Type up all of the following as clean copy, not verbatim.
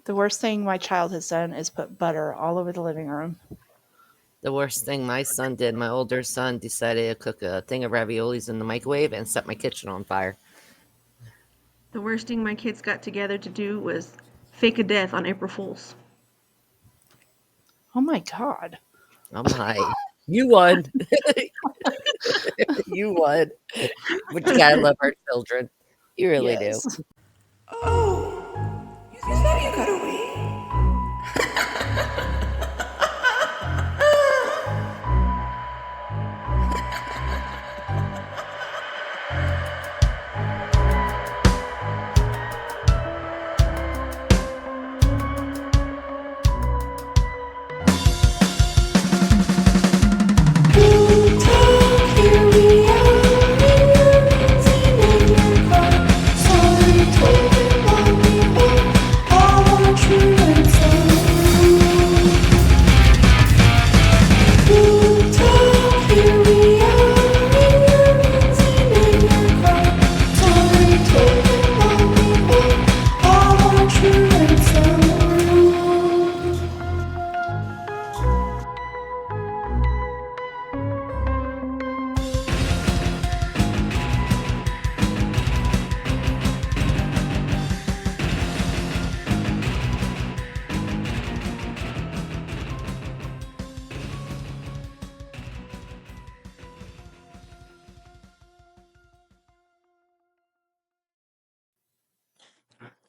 The worst thing my child has done is put butter all over the living room. The worst thing my son did, my older son decided to cook a thing of raviolis in the microwave and set my kitchen on fire. The worst thing my kids got together to do was fake a death on April Fool's. Oh my God. Oh my. You won. You won. But you gotta love our children. You really do. Yes. Oh, is that you got away?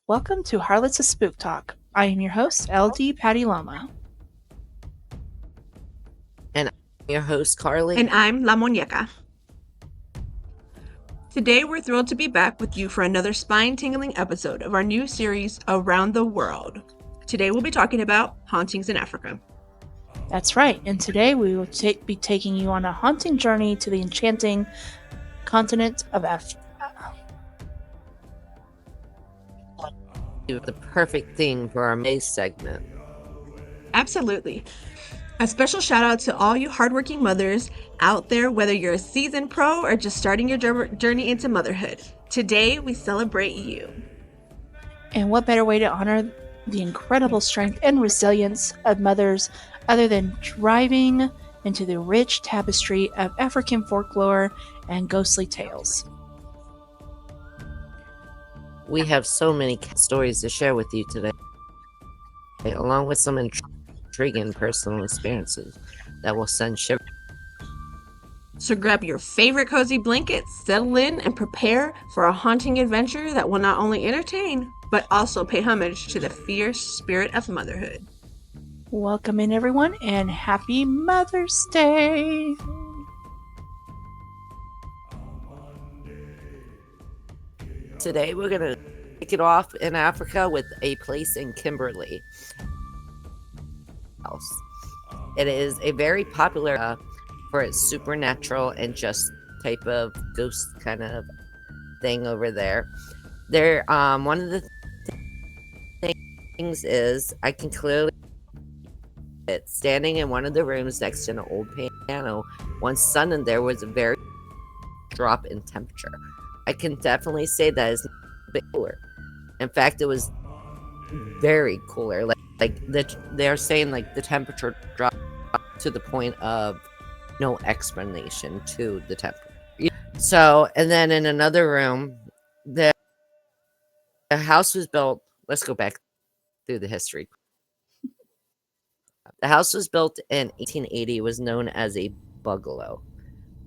Welcome to Harlots of Spook Talk. I am your host, LD Pteloma. And I'm your host, Karli. And I'm La Monyeka. Today we're thrilled to be back with you for another spine-tingling episode of our new series, Around the World. Today we'll be talking about hauntings in Africa. That's right, and today we will be taking you on a haunting journey to the enchanting continent of Africa. The perfect thing for our May segment. Absolutely. A special shout out to all you hardworking mothers out there, whether you're a seasoned pro or just starting your journey into motherhood. Today we celebrate you. And what better way to honor the incredible strength and resilience of mothers other than driving into the rich tapestry of African folklore and ghostly tales. We have so many stories to share with you today, along with some intriguing personal experiences that will send shivers. So grab your favorite cozy blanket, settle in, and prepare for a haunting adventure that will not only entertain, but also pay homage to the fierce spirit of motherhood. Welcome in, everyone, and happy Mother's Day! Today we're going to kick it off in Africa with a place in Kimberley. It is a very popular for its supernatural and just type of ghost kind of thing over there. There, one of the things is I can clearly standing in one of the rooms next to an old piano. One sun in there was a very drop in temperature. I can definitely say that is a bit cooler. In fact, it was very cooler. They're saying like the temperature dropped to the point of no explanation to the temperature. So, and then in another room, the house was built. Let's go back through the history. The house was built in 1880. It was known as a bungalow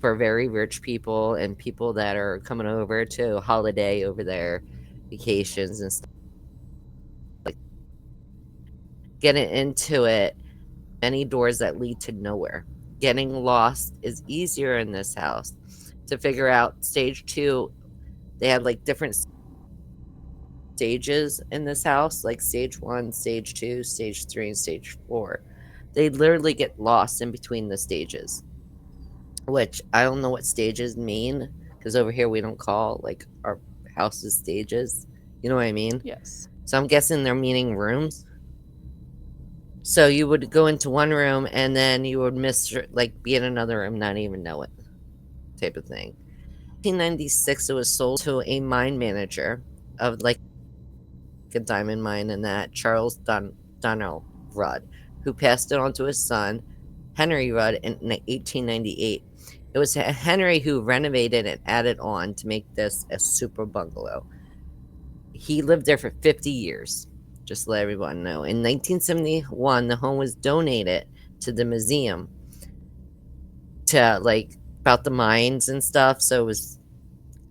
for very rich people and people that are coming over to holiday over there, vacations and stuff. Like getting into it, many doors that lead to nowhere. Getting lost is easier in this house. To figure out stage 2, they had like different stages in this house, like stage 1, stage 2, stage 3, and stage 4. They literally get lost in between the stages, which I don't know what stages mean, because over here we don't call like our houses stages. You know what I mean? Yes. So I'm guessing they're meaning rooms. So you would go into one room and then you would be in another room, not even know it, type of thing. 1896, it was sold to a mine manager of like a diamond mine in that Charles Donnell Rudd, who passed it on to his son, Henry Rudd, in 1898. It was Henry who renovated and added on to make this a super bungalow. He lived there for 50 years, just to let everyone know. In 1971, the home was donated to the museum to, like, about the mines and stuff. So it was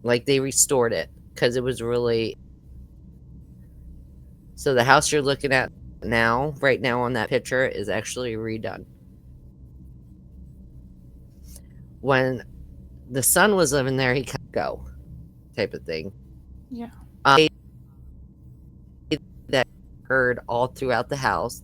like they restored it because it was really. So the house you're looking at now, right now on that picture, is actually redone. When the son was living there, he could go, type of thing. Yeah. That heard all throughout the house.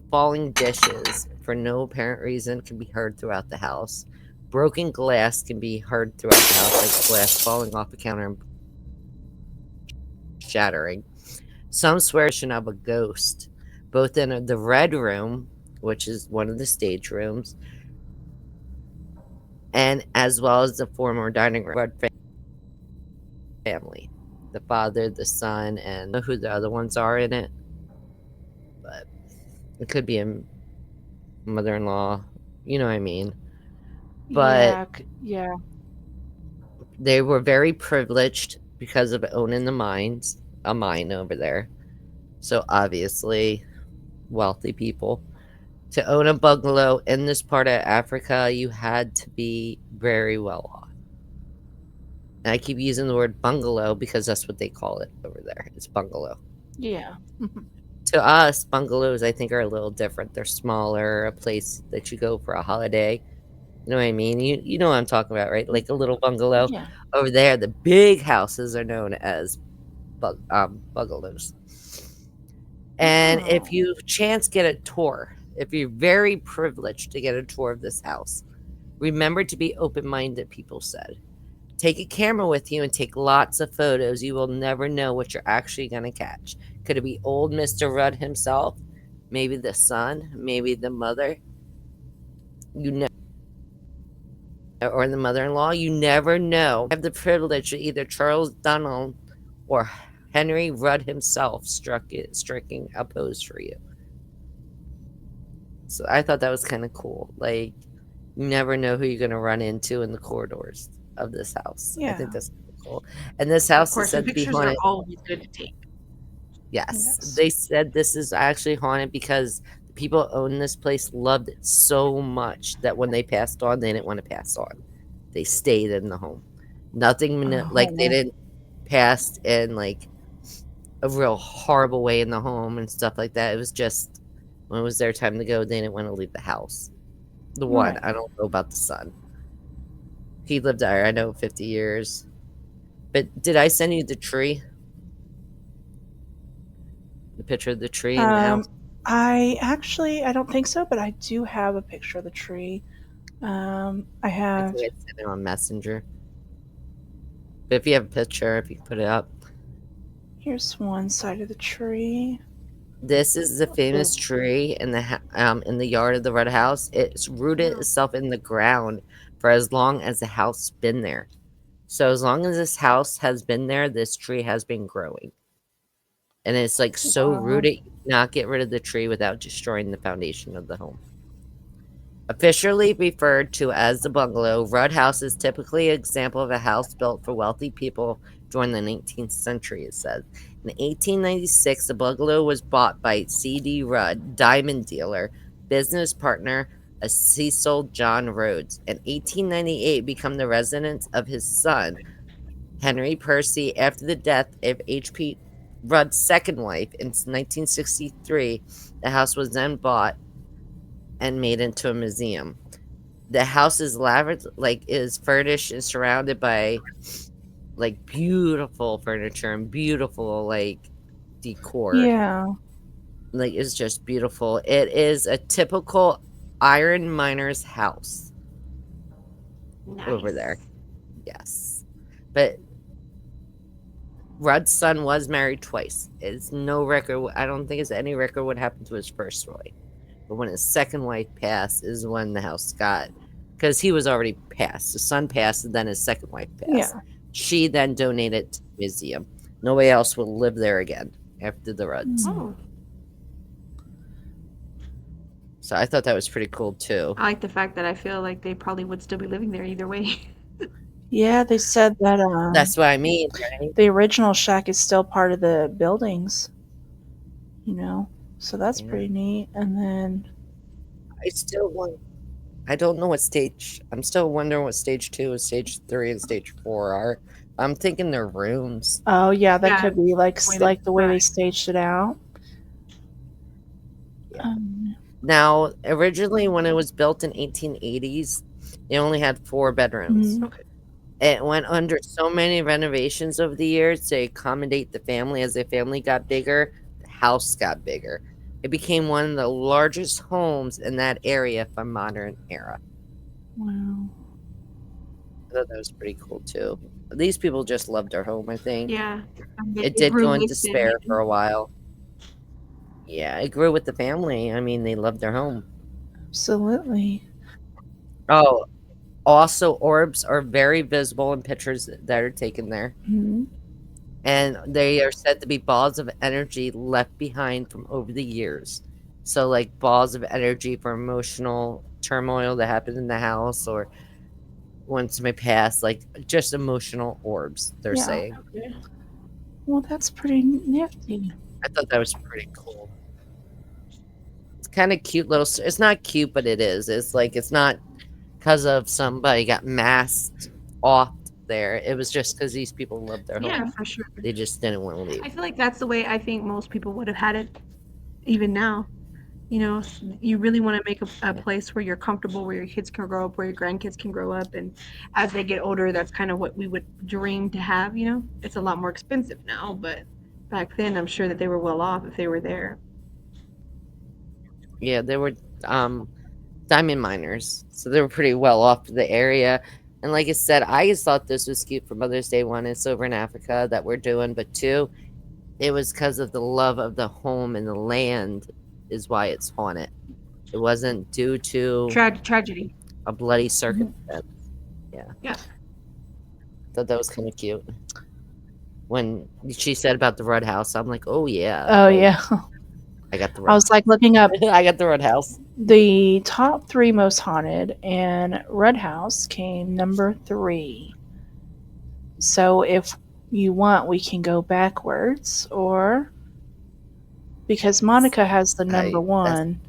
Falling dishes for no apparent reason can be heard throughout the house. Broken glass can be heard throughout the house, like glass falling off the counter and shattering. Some swear of a ghost, both in the Red Room, which is one of the stage rooms, and as well as the former dining room. Red family, the father, the son, and I don't know who the other ones are in it, but it could be a mother-in-law. You know what I mean? But Yeah. they were very privileged because of owning a mine over there. So obviously, wealthy people. To own a bungalow in this part of Africa, you had to be very well off. And I keep using the word bungalow because that's what they call it over there. It's bungalow. Yeah. To us, bungalows, I think, are a little different. They're smaller, a place that you go for a holiday. You know what I mean? You know what I'm talking about, right? Like a little bungalow. Yeah. Over there, the big houses are known as bungalows. And if Oh. you chance get a tour, if you're very privileged to get a tour of this house, remember to be open-minded, people said. Take a camera with you and take lots of photos. You will never know what you're actually going to catch. Could it be old Mr. Rudd himself? Maybe the son? Maybe the mother? You know, or the mother-in-law? You never know. I have the privilege of either Charles Donald or Henry Rudd himself striking a pose for you. So I thought that was kind of cool. Like, you never know who you're going to run into in the corridors of this house. I Yeah. think that's cool. And this Of house is course, and said to be pictures are haunted. always good to take. Yes. Yes. They said this is actually haunted because the people who owned this place loved it so much that when they passed on, they didn't want to pass on. They stayed in the home. Nothing, like, they didn't pass in, like, a real horrible way in the home and stuff like that. It was just, when it was their time to go, they didn't want to leave the house. The one. Right. I don't know about the son. He lived there, I know, 50 years. But did I send you the tree? The picture of the tree in the house? I don't think so, but I do have a picture of the tree. I I have. think I sent it on Messenger. But if you have a picture, if you can put it up. Here's one side of the tree. This is the famous tree in the yard of the red house. It's rooted itself in the ground for as long as the house has been there. So as long as this house has been there, this tree has been growing. And it's like so Wow. rooted, you cannot get rid of the tree without destroying the foundation of the home. Officially referred to as the bungalow, Rudd House is typically an example of a house built for wealthy people during the 19th century, it says. In 1896, the bungalow was bought by C.D. Rudd, diamond dealer, business partner of Cecil John Rhodes. In 1898, became the residence of his son, Henry Percy, after the death of H.P. Rudd's second wife in 1963. The house was then bought and made into a museum. The house is is furnished and surrounded by like beautiful furniture and beautiful like decor. Yeah. Like, it's just beautiful. It is a typical iron miner's house over there. Yes. But Rudd's son was married twice. It's no record. I don't think it's any record what happened to his first wife. But when his second wife passed is when the house got, because he was already passed. The son passed, and then his second wife passed. Yeah. She then donated to the museum. Nobody else will live there again. after the Reds. Oh, So I thought that was pretty cool too. I like the fact that I feel like they probably would still be living there either way. Yeah, they said that That's what I mean, right? the original shack is still part of the buildings, you know. So that's Yeah. pretty neat. And then I still want. I don't know what stage. I'm still wondering what stage 2 and stage 3 and stage 4 are. I'm thinking they're rooms. oh yeah, that Yeah, could be like the way they the way they described. staged it out. Yeah. Um, Now, originally when it was built in 1880s, it only had 4 bedrooms. mhm. Okay. It went under so many renovations over the years to accommodate the family. As the family got bigger, the house got bigger. It became one of the largest homes in that area from modern era. Wow. I thought that was pretty cool too. These people just loved their home, I think. Yeah. It They did grew go in with despair it. for a while. Yeah, it grew with the family. I mean, they loved their home. Absolutely. Oh, also, orbs are very visible in pictures that are taken there. Mhm. And they are said to be balls of energy left behind from over the years. So, like balls of energy for emotional turmoil that happened in the house or once in my past, like just emotional orbs, they're Yeah. saying. Okay. Well, that's pretty nifty. I thought that was pretty cool. It's kind of cute little. It's not cute, but it is. It's like it's not because of somebody got masked off there. It was just because these people loved their Yeah, home. for sure. They just didn't want to leave. I feel like that's the way I think most people would have had it even now. You know, you really want to make a Yeah. place where you're comfortable, where your kids can grow up, where your grandkids can grow up. And as they get older, that's kind of what we would dream to have, you know? It's a lot more expensive now, but back then I'm sure that they were well off if they were there. Yeah, they were diamond miners, so they were pretty well off the area. And like I said, I just thought this was cute for Mother's Day. One, it's over in Africa that we're doing, but two, it was because of the love of the home and the land is why it's haunted. It wasn't due to Tragedy. a bloody Mhm. circumstance. Yeah, Yeah. thought that was kind of cute. When she said about the Red House, I'm like, oh yeah, Oh like, yeah. I got the I Red. was like looking up I got the Red House. the top 3 most haunted, and Red House came number 3. So if you want, we can go backwards, or because Monica has the number That's 1.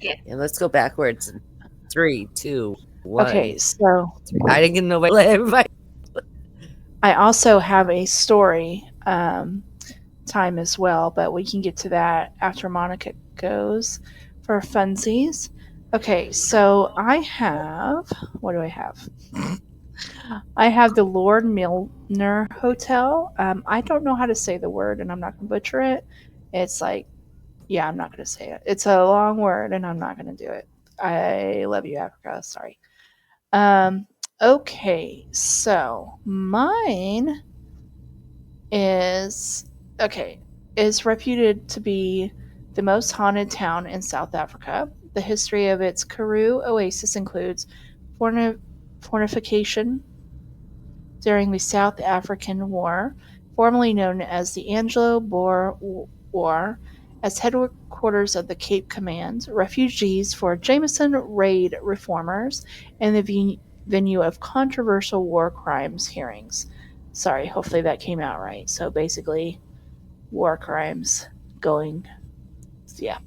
yeah. Let's go backwards. 3, 2, 1. Okay, so I didn't get nobody. Let everybody. I also have a story time as well, but we can get to that after Monica goes for funsies. Okay, so I have, what do I have? I have the Lord Milner Hotel. I don't know how to say the word, and I'm not going to butcher it. It's like, yeah, I'm not going to say it. It's a long word, and I'm not going to do it. I love you, Africa. Sorry. Um, okay, so mine is okay. Is reputed to be the most haunted town in South Africa. The history of its Karoo oasis includes fortification during the South African War, formerly known as the Anglo-Boer War, as headquarters of the Cape Command, refugees for Jameson raid reformers, and the venue of controversial war crimes hearings. Sorry, hopefully that came out right. So basically, war crimes going, yeah.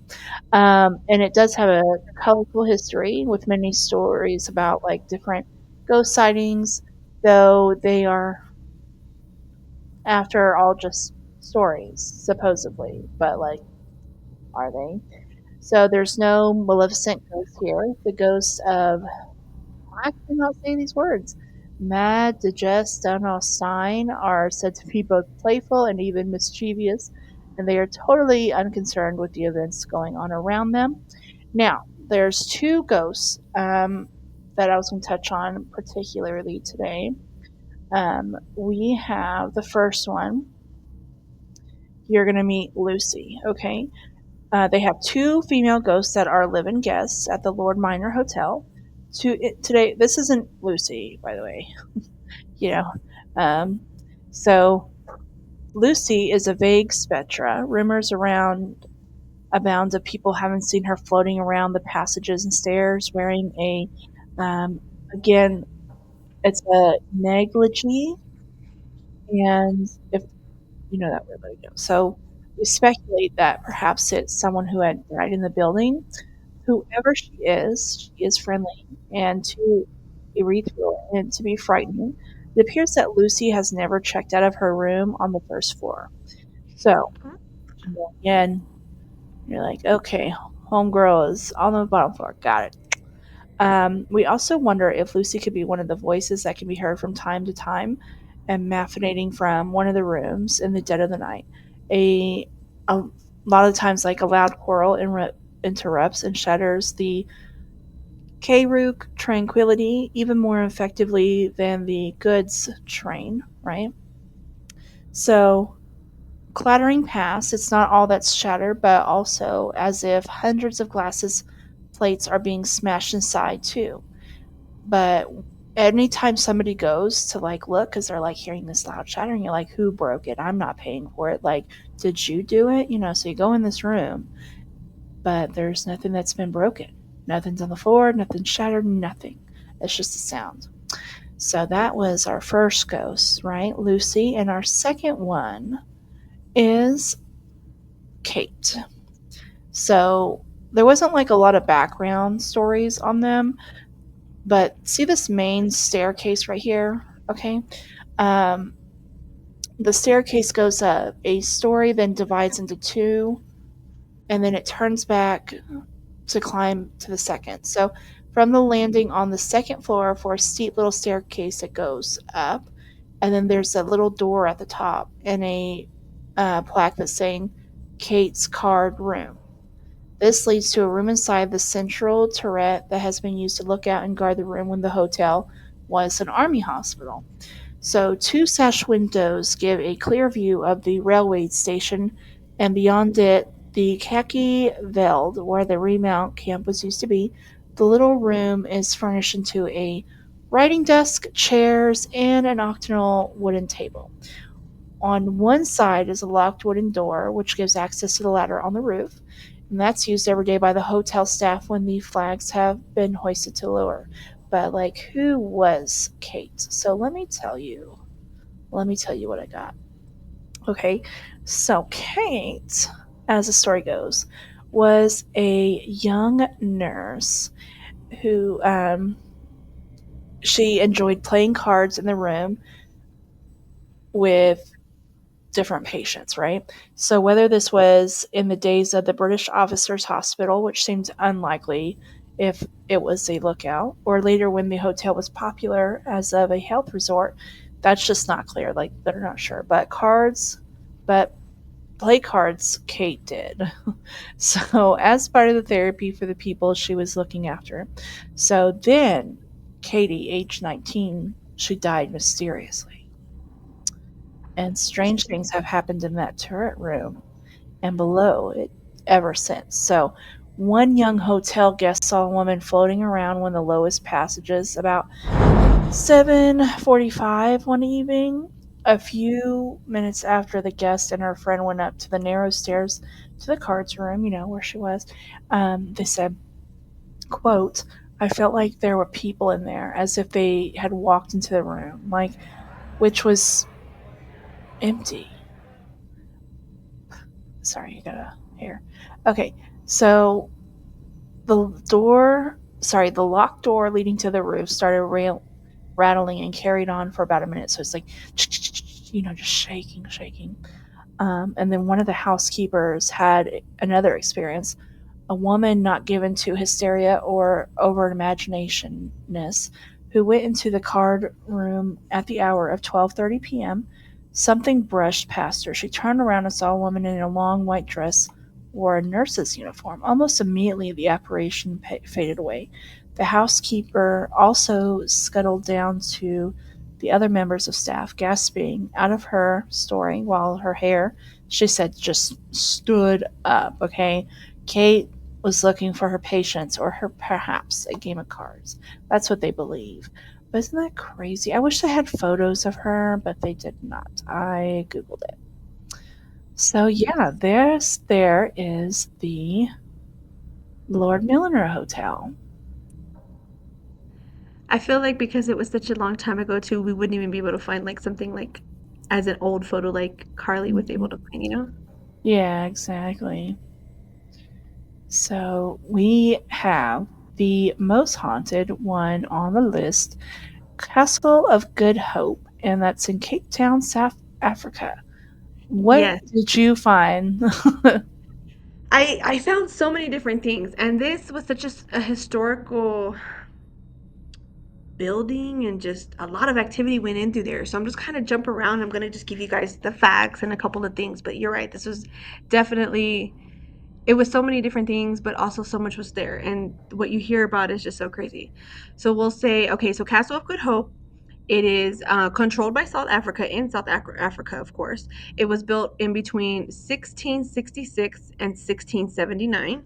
And it does have a colorful history with many stories about like different ghost sightings, though they are after all just stories, supposedly. But like, are they? So there's no maleficent ghost here. The ghosts of, I cannot say these words. Mad Stein are said to be both playful and even mischievous, and they are totally unconcerned with the events going on around them. Now, there's 2 ghosts that I was going to touch on particularly today. We have the first one. You're going to meet Lucy, okay? They have 2 female ghosts that are live-in guests at the Lord Minor Hotel. Today, this isn't Lucy, by the way. you know, so Lucy is a vague spectra. Rumors around abound of people having seen her floating around the passages and stairs wearing again, it's a negligee, and if you know that word, let me know. So we speculate that perhaps it's someone who had died in the building. Whoever she is friendly and too ethereal and to be frightening. It appears that Lucy has never checked out of her room on the first floor. So, again, you're like, okay, homegirl is on the bottom floor. Got it. We also wonder if Lucy could be one of the voices that can be heard from time to time and machinating from one of the rooms in the dead of the night. A lot of times, like a loud quarrel interrupts and shatters the K-Rook tranquility even more effectively than the goods train, right? So, clattering past, it's not all that's shattered, but also as if hundreds of glasses plates are being smashed inside too. But anytime somebody goes to like look because they're like hearing this loud shattering, you're like, who broke it? I'm not paying for it. Like, did you do it? So you go in this room, but there's nothing that's been broken. Nothing's on the floor, nothing's shattered, nothing. It's just a sound. So that was our first ghost, right? Lucy. And our second one is Kate. So there wasn't like a lot of background stories on them, but see this main staircase right here? Okay. Um, the staircase goes up. A story then divides into two, and then it turns back to climb to the second. So from the landing on the second floor for a steep little staircase that goes up, and then there's a little door at the top and a plaque that's saying Kate's card room. This leads to a room inside the central turret that has been used to look out and guard the room when the hotel was an army hospital. So, two sash windows give a clear view of the railway station, and beyond it, the khaki veld where the remount camp was used to be. The little room is furnished into a writing desk, chairs, and an octagonal wooden table. On one side is a locked wooden door, which gives access to the ladder on the roof, and that's used every day by the hotel staff when the flags have been hoisted to lower. But like, who was Kate? So let me tell you what I got. Okay, so Kate, as the story goes, was a young nurse who she enjoyed playing cards in the room with different patients, right? So whether this was in the days of the British Officers Hospital, which seems unlikely if it was a lookout, or later when the hotel was popular as of a health resort, that's just not clear. Like they're not sure. But play cards, Kate did. So as part of the therapy for the people she was looking after. So then Katie, age 19, she died mysteriously. And strange things have happened in that turret room and below it ever since. So, one young hotel guest saw a woman floating around one of the lowest passages about 7:45 one evening. A few minutes after the guest and her friend went up to the narrow stairs to the cards room, where she was, they said, "quote I felt like there were people in there, as if they had walked into the room, like which was empty." Sorry, I got a hair. Okay, so the locked door leading to the roof started rattling and carried on for about a minute. So it's like, just shaking, shaking. And then one of the housekeepers had another experience. A woman not given to hysteria or over imaginationness who went into the card room at the hour of 12:30 p.m. Something brushed past her. She turned around and saw a woman in a long white dress wore a nurse's uniform. Almost immediately, the apparition faded away. The housekeeper also scuttled down to the other members of staff, gasping out of her story while her hair, she said, just stood up. Okay. Kate was looking for her patients or her perhaps a game of cards. That's what they believe. But isn't that crazy? I wish they had photos of her, but they did not. I googled it. So yeah, there is the Lord Milliner Hotel. I feel like because it was such a long time ago too, we wouldn't even be able to find like something like as an old photo like Karli was able Mhm. to find, you know? Yeah, exactly. So we have the most haunted one on the list, Castle of Good Hope, and that's in Cape Town, South Africa. What Yes. did you find? I found so many different things, and this was such a historical building, and just a lot of activity went in through there. So I'm just kind of jump around. I'm gonna just give you guys the facts and a couple of things. But you're right, this was definitely, it was so many different things, but also so much was there. And what you hear about is just so crazy. So we'll say, okay, so Castle of Good Hope. It is controlled by South Africa, in Africa, of course. It was built in between 1666 and 1679.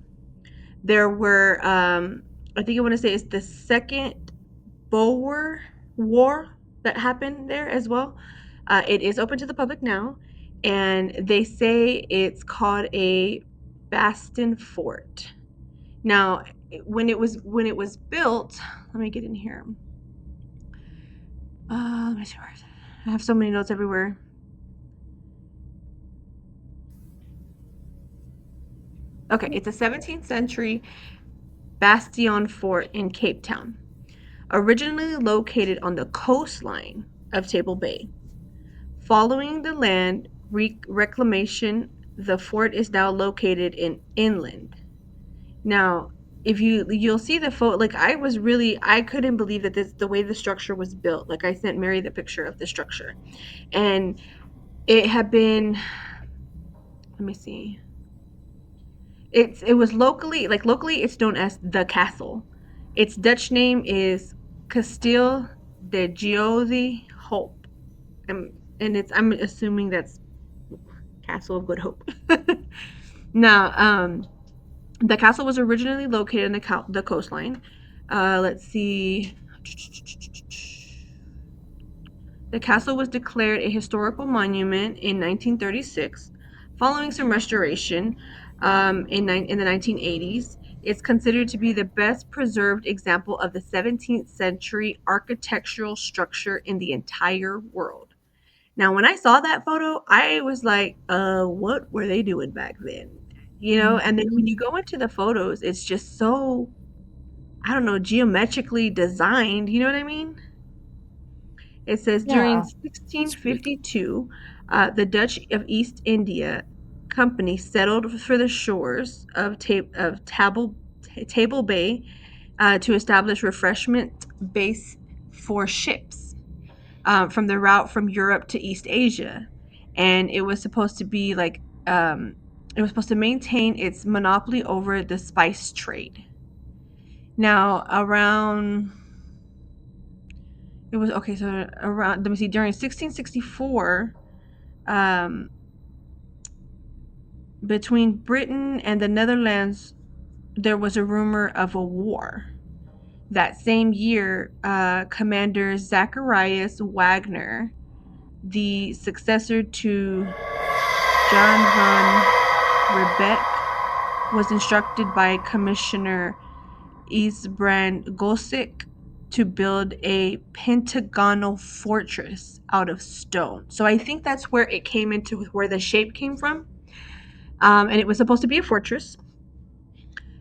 There were, I think I want to say it's the second Boer War that happened there as well. It is open to the public now, and they say it's called a Bastion Fort. Now, when it was built, let me get in here. Let me see where I have so many notes everywhere. Okay, it's a 17th century bastion fort in Cape Town, originally located on the coastline of Table Bay. Following the land reclamation, the fort is now located in inland. Now, if you'll see the photo, like I couldn't believe that this the way the structure was built. Like I sent Mary the picture of the structure, and it had been. Let me see. It was locally it's known as the castle. Its Dutch name is Kasteel de Goede Hoop. And I'm assuming that's Castle of Good Hope. Now, the castle was originally located in the coastline. Let's see. The castle was declared a historical monument in 1936, following some restoration in the 1980s. It's considered to be the best preserved example of the 17th century architectural structure in the entire world. Now, when I saw that photo, I was like, what were they doing back then? And then when Mhm. you go into the photos, it's just so, I don't know, geometrically designed. You know what I mean? It says during Yeah, that's pretty cool. 1652, the Dutch of East India Company settled for the shores Table Bay to establish refreshment base for ships from the route from Europe to East Asia, and it was supposed to be like it was supposed to maintain its monopoly over the spice trade. Now, around it was okay, so around let me see, during 1664, um, between Britain and the Netherlands, there was a rumor of a war. That same year, Commander Zacharias Wagner, the successor to John von Ribbeck, was instructed by Commissioner Isbrand Gosik to build a pentagonal fortress out of stone. So I think that's where it came into where the shape came from. And it was supposed to be a fortress.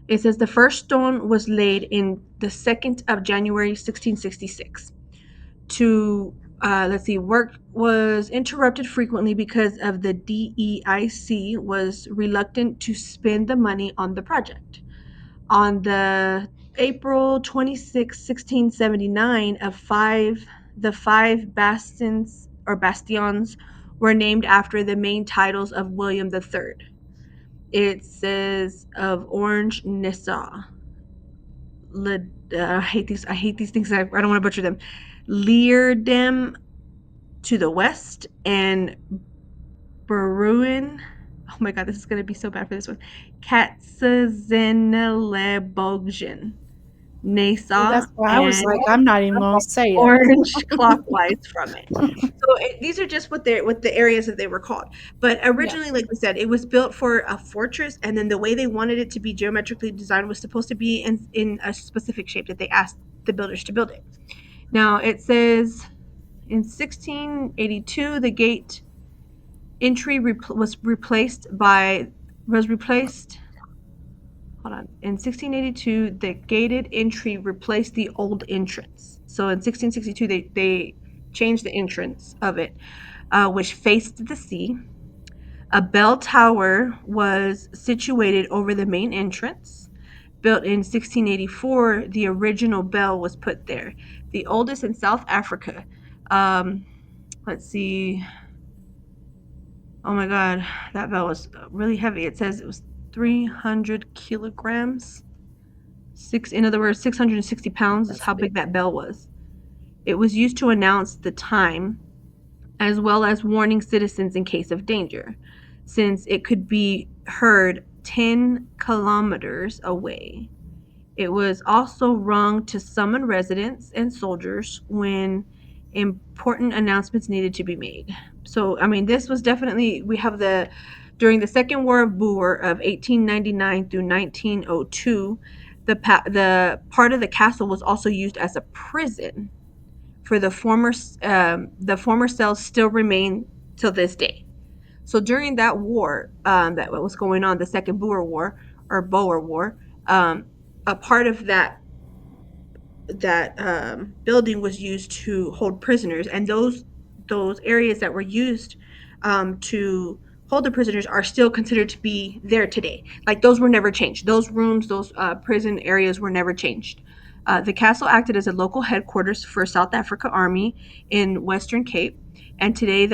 It says the first stone was laid in the 2nd of January 1666. To let's see, work was interrupted frequently because of the DEIC was reluctant to spend the money on the project. On the April 26, 1679, the five bastions were named after the main titles of William III. It says of Orange Nassau. I hate these things. I don't want to butcher them. Leerdam to the west, and Bruin. Oh my god, this is gonna be so bad for this one. Katzenelebogen Nassau, That's why I was and like, I'm not even going to say it. orange clockwise from it. So these are just what the areas that they were called. But Yeah. originally, like we said, it was built for a fortress, and then the way they wanted it to be geometrically designed was supposed to be in a specific shape that they asked the builders to build it. Now it says in 1682 the gate entry was replaced. Hold on. In 1682, the gated entry replaced the old entrance. So in 1662, they changed the entrance of it, which faced the sea. A bell tower was situated over the main entrance. Built in 1684, the original bell was put there. The oldest in South Africa. Um, let's see. Oh my God, that bell was really heavy. It says it was 300 kilograms. In other words, 660 pounds is That's how big. big that bell was. It was used to announce the time as well as warning citizens in case of danger, since it could be heard 10 kilometers away. It was also rung to summon residents and soldiers when important announcements needed to be made. So, I mean, this was definitely, we have during the Second War of Boer of 1899 through 1902, the part of the castle was also used as a prison for the former cells still remain till this day. So during that war that was going on, the Second Boer War or Boer War, a part of that building was used to hold prisoners, and those areas that were used to hold the prisoners are still considered to be there today. Like those were never changed. Those rooms, those prison areas were never changed. The castle acted as a local headquarters for South Africa Army in Western Cape, and today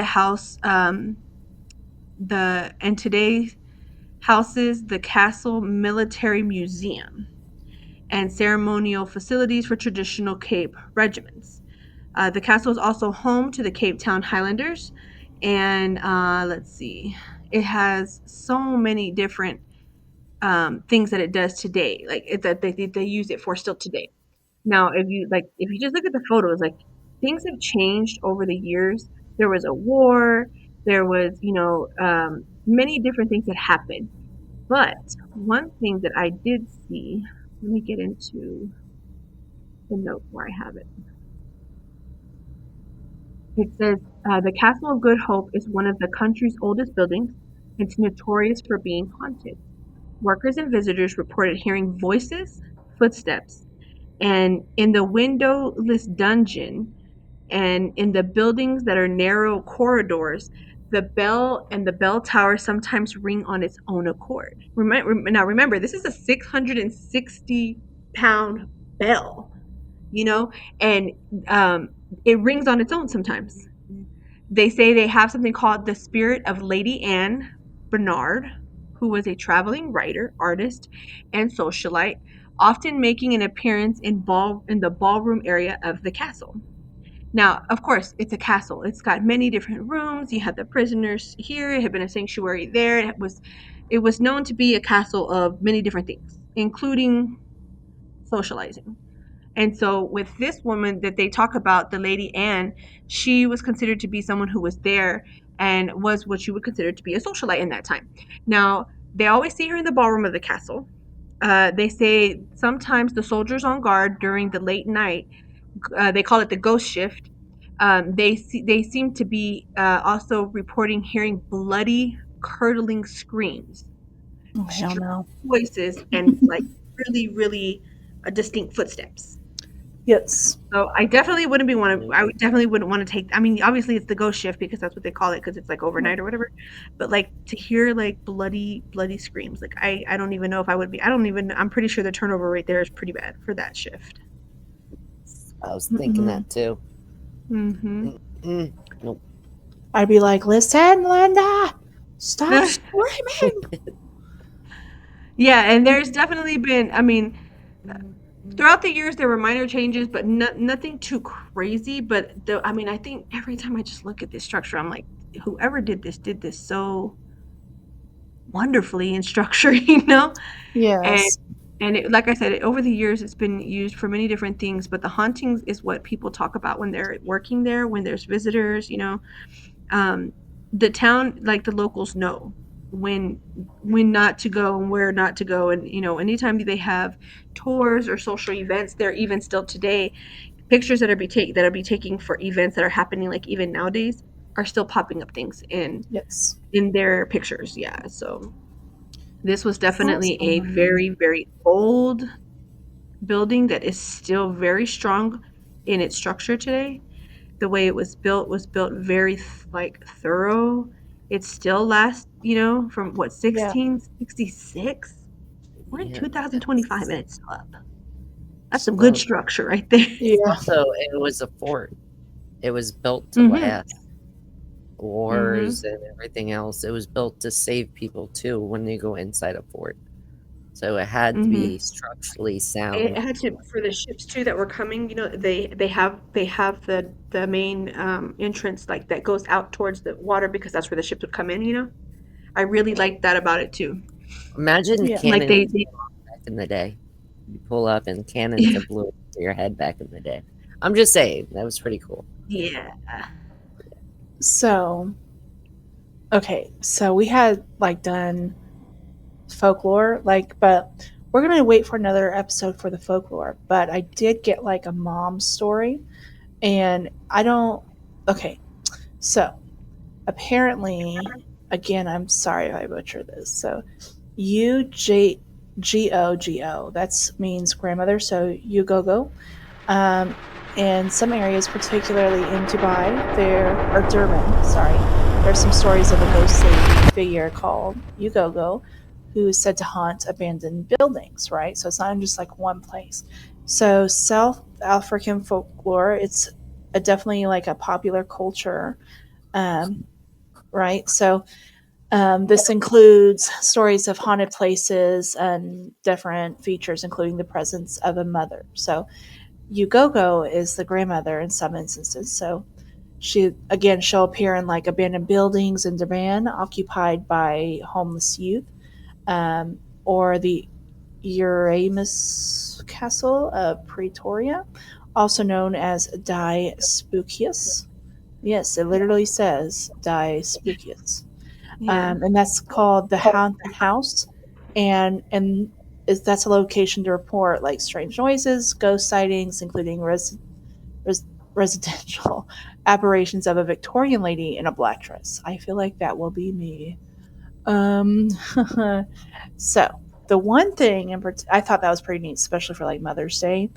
today houses the Castle Military Museum and ceremonial facilities for traditional Cape regiments. The castle is also home to the Cape Town Highlanders, and let's see, it has so many different things that it does today, like that they use it for still today. Now, if you just look at the photos, like things have changed over the years. There was a war, there was many different things that happened. But one thing that I did see, let me get into the note where I have it. It says the Castle of Good Hope is one of the country's oldest buildings. It's notorious for being haunted. Workers and visitors reported hearing voices, footsteps, and in the windowless dungeon and in the buildings that are narrow corridors, the bell and the bell tower sometimes ring on its own accord. Remember, this is a 660-pound bell, you know, and um, it rings on its own sometimes. They say they have something called the spirit of Lady Anne Bernard, who was a traveling writer, artist, and socialite, often making an appearance in the ballroom area of the castle. Now, of course, it's a castle. It's got many different rooms. You have the prisoners here. It had been a sanctuary there. It was known to be a castle of many different things, including socializing. And so with this woman that they talk about, the Lady Anne, she was considered to be someone who was there and was what you would consider to be a socialite in that time. Now, they always see her in the ballroom of the castle. They say sometimes the soldiers on guard during the late night, they call it the ghost shift. They seem to be also reporting hearing bloody, curdling screams, Oh, hell strange no. voices, and like really, really distinct footsteps. Yes. So I would definitely wouldn't want to take. I mean, obviously it's the ghost shift because that's what they call it because it's like overnight or whatever. But like to hear like bloody, bloody screams, like I don't even know if I would be. I don't even. I'm pretty sure the turnover rate there is pretty bad for that shift. I was thinking that too. Mm-hmm. Nope. I'd be like, listen, Linda, stop screaming. Yeah, and there's definitely been. I mean, throughout the years there were minor changes, but nothing too crazy. But I mean, I think every time I just look at this structure, I'm like, whoever did this so wonderfully in structure, and Yes. And like I said, over the years, it's been used for many different things. But the hauntings is what people talk about when they're working there, when there's visitors. Um, the town, like the locals, know when not to go and where not to go. And anytime they have tours or social events, they're even still today pictures that are be taking for events that are happening, like even nowadays, are still popping up things Yes. in their pictures. Yeah, so this was definitely a Awesome. very, very old building that is still very strong in its structure today. The way it was built very like thorough. It still lasts, from what, Yeah. 1666? We're in Yeah. 2025 and it's still up. That's some good Well, structure right there. Yeah. also, it was a fort. It was built to Mhm. last wars Mhm. and everything else. It was built to save people too when you go inside a fort. So it had to Mhm. be structurally It sound. had to, for the ships too that were coming. They have the main entrance, like, that goes out towards the water, because that's where the ships would come in. I really liked that about it too. Imagine Yeah. Like cannons they back in the day. You pull up and cannons are blew to your head back in the day. I'm just saying, that was pretty cool. yeah. So, okay. So we had like done folklore, like, but we're gonna wait for another episode for the folklore. But I did get like a mom story, and I don't. Okay. So apparently, again, I'm sorry if I butcher this. So UJGOGO. That means grandmother. So Ugogo. Um, in some areas, particularly in Dubai, or Durban, sorry, there's some stories of a ghostly figure called Ugogo who is said to haunt abandoned buildings, right? So it's not in just like one place. So South African folklore, it's definitely like a popular culture, um, right? So this includes stories of haunted places and different features, including the presence of a mother. So Ugogo is the grandmother in some instances. So she'll appear in like abandoned buildings in Durban, occupied by homeless youth, or the Uramus Castle of Pretoria, also known as Die Spookius. Yes, it literally says Die Spookius, Yeah. and that's called the Haunted House, and that's a location to report like strange noises, ghost sightings, including res- residential apparitions of a Victorian lady in a black dress. I feel like that will be me. Um, so the one thing I thought that was pretty neat, especially for like Mother's Day.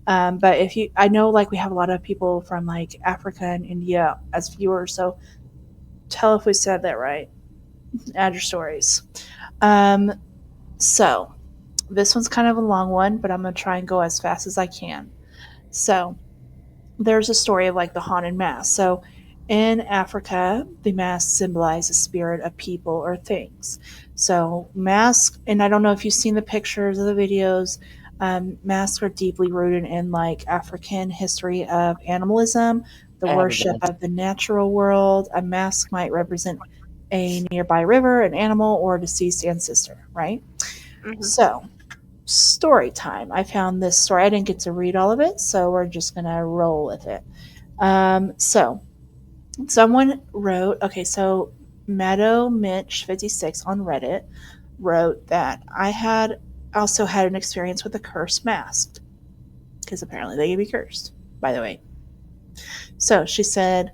But I know like we have a lot of people from like Africa and India as viewers, so tell if we said that right. Add your stories. Um, so this one's kind of a long one, but I'm gonna try and go as fast as I can. So there's a story of like the haunted mass. So in Africa, the mask symbolizes the spirit of people or things. So masks, and I don't know if you've seen the pictures or the videos. Masks are deeply rooted in like African history of animalism, the I haven't worship been. of the natural world. A mask might represent a nearby river, an animal, or a deceased ancestor, right? Mhm. So story time. I found this story. I didn't get to read all of it, so we're just gonna roll with it. So someone wrote, okay, so Meadow Mitch 56 on Reddit wrote that I had also had an experience with a cursed mask because apparently they can be cursed. By the way, so she said,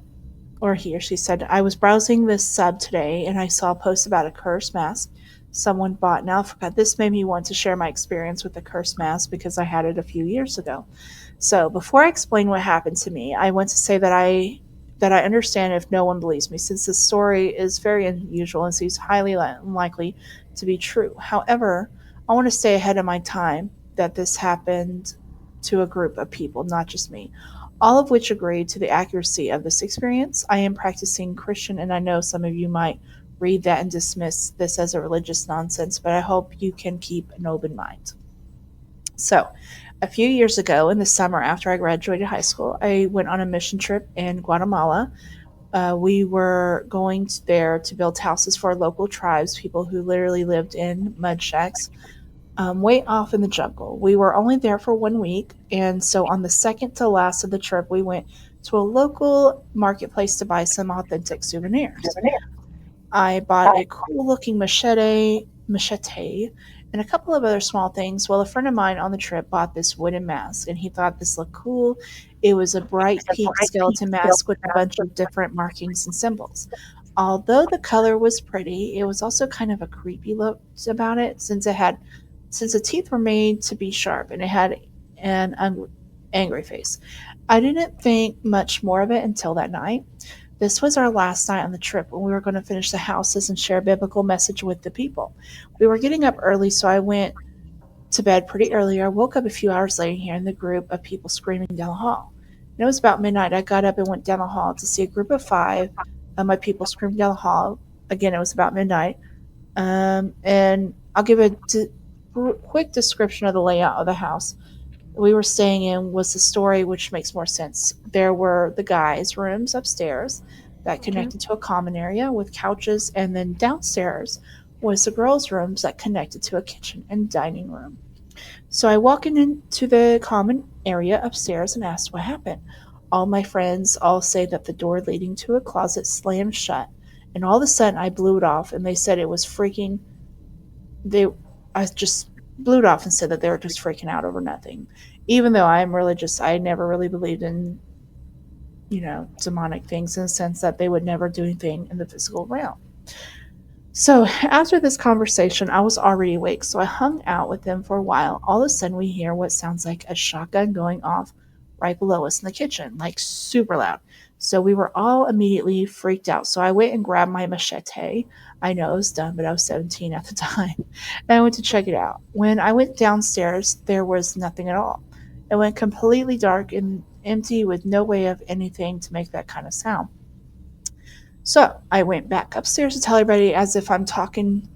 or he or she said, I was browsing this sub today and I saw a post about a cursed mask someone bought in Africa. This made me want to share my experience with the cursed mask because I had it a few years ago. So before I explain what happened to me, I want to say that I understand if no one believes me, since this story is very unusual and seems highly unlikely to be true. However, I want to stay ahead of my time that this happened to a group of people, not just me, all of which agreed to the accuracy of this experience. I am practicing Christian, and I know some of you might read that and dismiss this as a religious nonsense, but I hope you can keep an open mind. So, a few years ago, in the summer after I graduated high school, I went on a mission trip in Guatemala. We were going there to build houses for local tribes, people who literally lived in mud shacks. way off in the jungle. We were only there for 1 week, and so on the second to last of the trip, we went to a local marketplace to buy some authentic souvenirs. I bought a cool looking machete, and a couple of other small things. Well, a friend of mine on the trip bought this wooden mask, and he thought this looked cool. It was a bright pink skeleton mask with a bunch of different markings and symbols. Although the color was pretty, it was also kind of a creepy look about it since the teeth were made to be sharp and it had an angry face. I didn't think much more of it until that night. This was our last night on the trip when we were going to finish the houses and share a biblical message with the people. We were getting up early, so I went to bed pretty early. I woke up a few hours later hearing the group of people screaming down the hall. And it was about midnight. I got up and went down the hall to see a group of five of my people screaming down the hall. Again, it was about midnight. And I'll give a quick description of the layout of the house we were staying in was the story which makes more sense. There were the guys' rooms upstairs that Okay. connected to a common area with couches, and then downstairs was the girls' rooms that connected to a kitchen and dining room. So I walked into the common area upstairs and asked what happened. All my friends all say that the door leading to a closet slammed shut, and all of a sudden I blew it off, and they said it was freaking. They, I just blew it off and said that they were just freaking out over nothing. Even though I'm religious, I never really believed in demonic things in the sense that they would never do anything in the physical realm. So after this conversation, I was already awake, so I hung out with them for a while. All of a sudden, we hear what sounds like a shotgun going off right below us in the kitchen, like super loud. So we were all immediately freaked out. So I went and grabbed my machete. I know it was dumb, but I was 17 at the time. And I went to check it out. When I went downstairs, there was nothing at all. It went completely dark and empty with no way of anything to make that kind of sound. So I went back upstairs to tell everybody as if I'm talking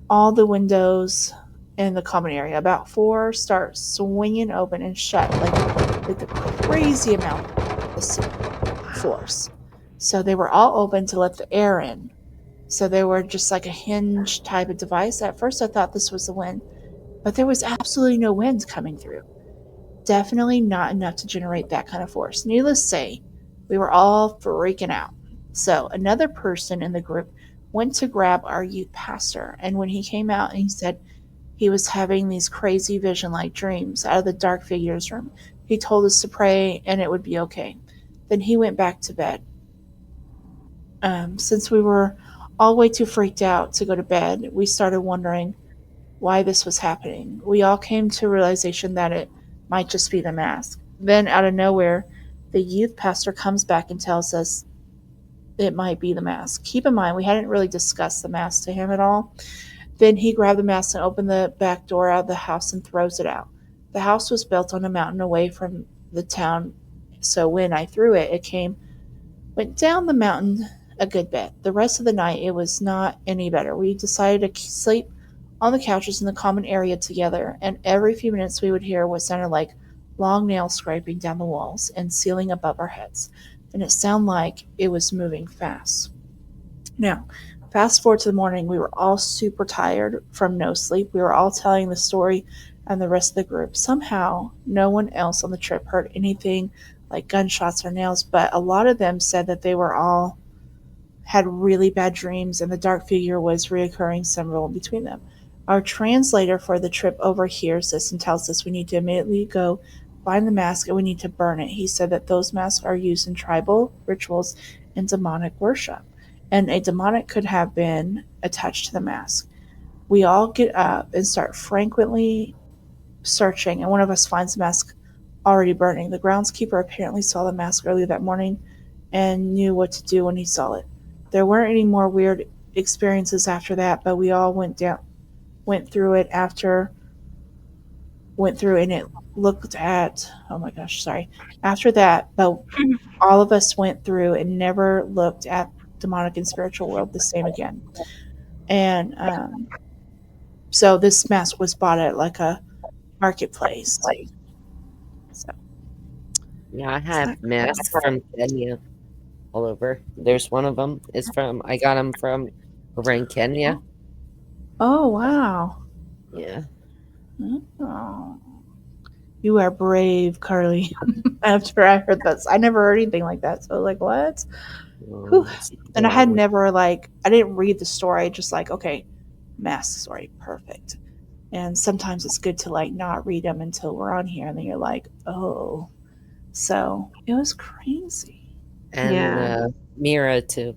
all the windows in the common area. About four start swinging open and shut, like with a crazy amount of force. So they were all open to let the air in. So they were just like a hinge type of device. At first, I thought this was the wind, but there was absolutely no wind coming through. Definitely not enough to generate that kind of force. Needless to say, we were all freaking out. So another person in the group went to grab our youth pastor, and when he came out and he said he was having these crazy vision like dreams out of the dark figures room, he told us to pray and it would be okay. Then he went back to bed. Since we were all way too freaked out to go to bed, we started wondering why this was happening. We all came to a realization that it might just be the mask. Then, out of nowhere, the youth pastor comes back and tells us it might be the mask. Keep in mind, we hadn't really discussed the mask to him at all. Then he grabbed the mask and opened the back door out of the house and throws it out. The house was built on a mountain away from the town, so when I threw it, went down the mountain a good bit. The rest of the night, it was not any better. We decided to sleep on the couches in the common area together, and every few minutes we would hear what sounded like long nails scraping down the walls and ceiling above our heads. And it sounded like it was moving fast. Now, fast forward to the morning, we were all super tired from no sleep. We were all telling the story and the rest of the group. Somehow, no one else on the trip heard anything like gunshots or nails, but a lot of them said that they were all had really bad dreams and the dark figure was reoccurring several between them. Our translator for the trip overhears this and tells us we need to immediately go find the mask and we need to burn it. He said that those masks are used in tribal rituals and demonic worship, and a demonic could have been attached to the mask. We all get up and start frantically searching, and one of us finds the mask already burning. The groundskeeper apparently saw the mask early that morning and knew what to do when he saw it. There weren't any more weird experiences after that, but we all went through it after went through and it looked at oh my gosh, sorry. After that, but all of us went through and never looked at demonic and spiritual world the same again. And so this mask was bought at like a marketplace. So Yeah, I it's have not masks cool. from Kenya all over. There's one of them is from I got them from over in Kenya. Oh wow. Yeah. Oh, you are brave, Karli. After I heard that, I never heard anything like that. So like, what? Whew. It's And I had adorable. never like I didn't read the story. Just like okay, mask story, perfect. And sometimes it's good to like not read them until we're on here, and then you're like, oh. So it was crazy. And Yeah. Mira too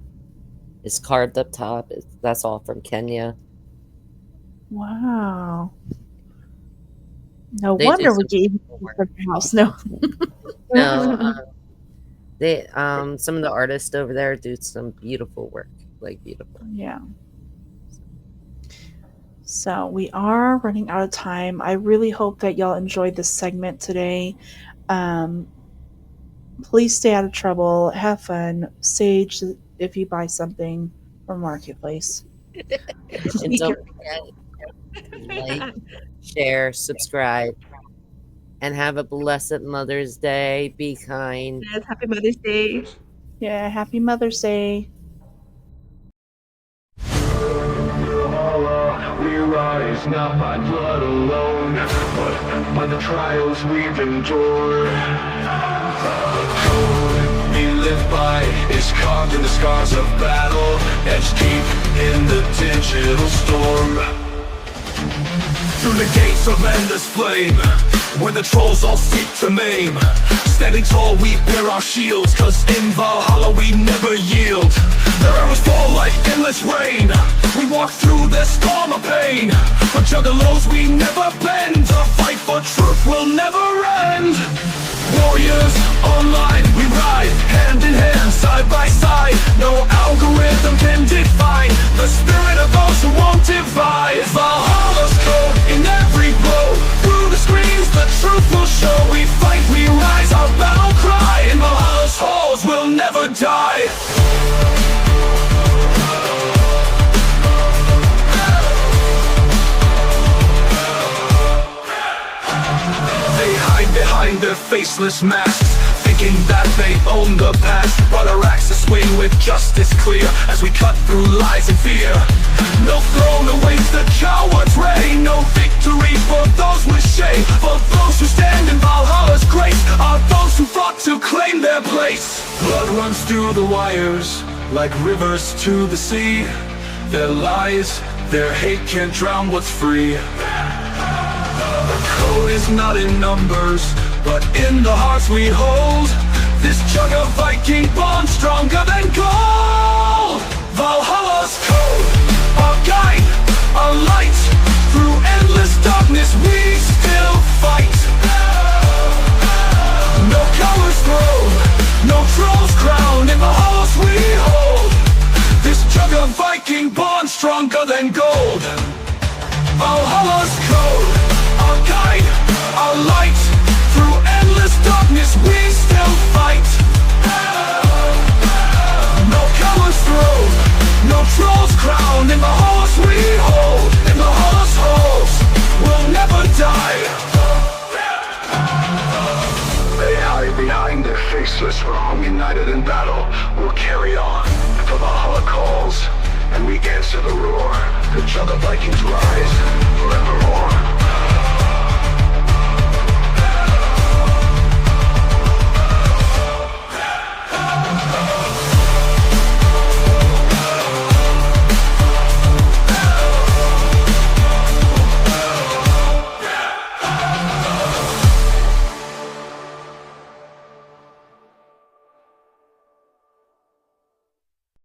is carved up top. That's all from Kenya. Wow. No They do wonder we some get even beautiful work. from your house. No. No, they some of the artists over there do some beautiful work, like beautiful. Yeah. So we are running out of time. I really hope that y'all enjoyed this segment today. Um, please stay out of trouble. Have fun. Sage if you buy something from Marketplace. And don't forget like, share, subscribe, and have a blessed Mother's Day. Be kind. Yes, happy Mother's Day. Yeah, happy Mother's Day. We rise not by blood alone, but by the trials we've endured. The code we live by is carved in the scars of battle, etched deep in the digital storm. Through the gates of endless flame, where the trolls all seek to maim. Standing tall we bear our shields, cause in Valhalla we never yield. Their arrows fall like endless rain. We walk through the storm of pain. For juggalos we never bend. The fight for truth will never end. Warriors online, we ride hand in hand, side by side. No algorithm can define the spirit of those who won't divide. Valhalla's code in every blow. Through the screens the truth will show. We fight, we rise, our battle cry. In Valhalla's halls we'll never die. They hide behind their faceless masks, thinking that they own the past. But our axes swing with justice clear as we cut through lies and fear. No throne awaits the coward's reign. No victory for those with shame. For those who stand in Valhalla's grace are those who fought to claim their place. Blood runs through the wires like rivers to the sea. Their lies, their hate can't drown what's free. The code is not in numbers, but in the hearts we hold. This jug of Viking bond stronger than gold. Valhalla's code, our guide, our light. Through endless darkness we still fight. No cowards throne, no trolls crowned. In the halls we hold. This jug of Viking bond stronger than gold. Valhalla's code, our guide, our light. Through endless darkness we still fight. No cowards throne, no trolls crowned. In the halls we hold, in the halls we'll never die. They hide behind their faceless wrong. United in battle, we'll carry on. For Valhalla calls, and we answer the roar. The jug of Vikings rise forevermore.